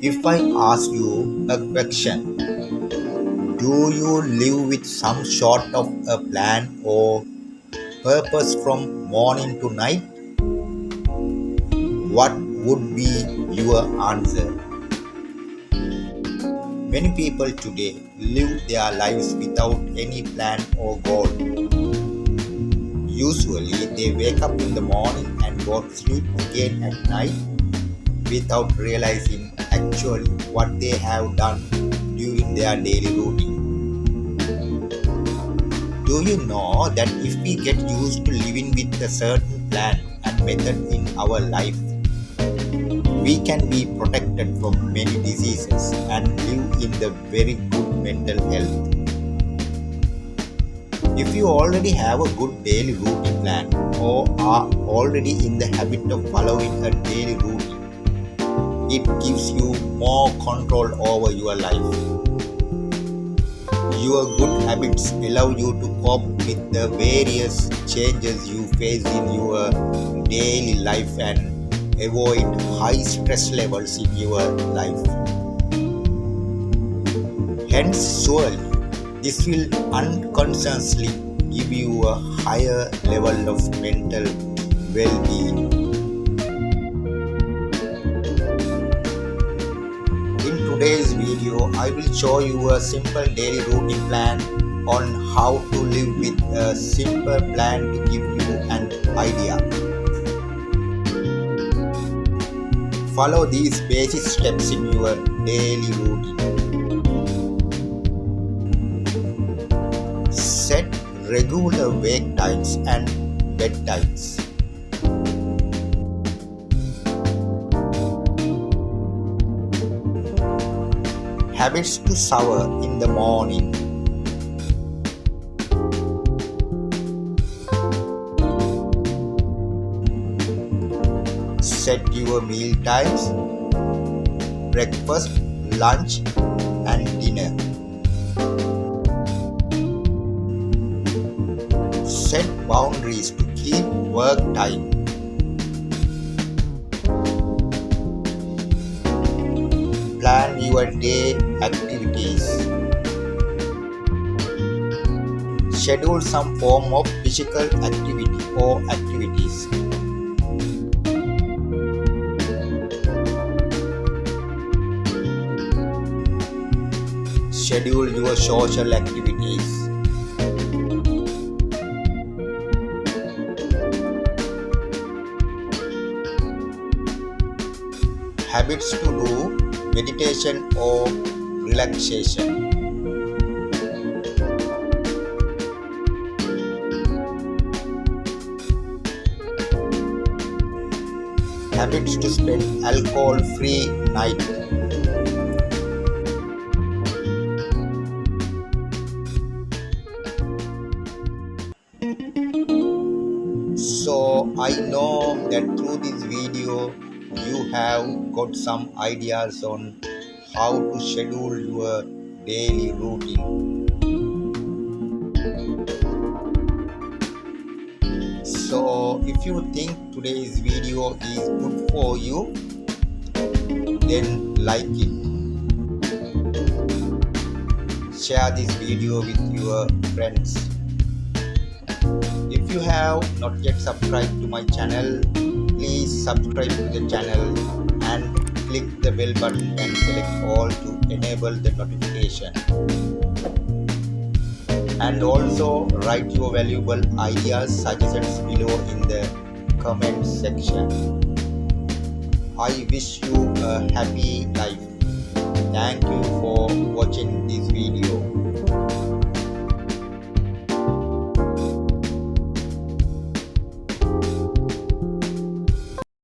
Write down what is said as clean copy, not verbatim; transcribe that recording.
If I ask you a question, do you live with some sort of a plan or purpose from morning to night? What would be your answer? Many people today live their lives without any plan or goal. Usually, they wake up in the morning and go to sleep again at night without realizing actually what they have done during their daily routine. Do you know that if we get used to living with a certain plan and method in our life, we can be protected from many diseases and live in the very good mental health? If you already have a good daily routine plan or are already in the habit of following a daily routine, it gives you more control over your life. Your good habits allow you to cope with the various changes you face in your daily life and avoid high stress levels in your life. Hence, surely, this will unconsciously give you a higher level of mental well being. In today's video, I will show you a simple daily routine plan on how to live with a simple plan to give you an idea. Follow these basic steps in your daily routine. Set regular wake times and bed times. Habits to shower in the morning. Set your meal times, breakfast, lunch, and dinner. Set boundaries to keep work time. Plan your day activities. Schedule some form of physical activity or activities. Schedule your social activities. Habits to do meditation or relaxation. Habits to spend alcohol-free night. So I know that through this video you have got some ideas on how to schedule your daily routine. So if you think today's video is good for you, then like it. Share this video with your friends. If you have not yet subscribed to my channel, please subscribe to the channel and click the bell button and select all to enable the notification. And also write your valuable ideas, suggestions below in the comment section. I wish you a happy life. Thank you for watching.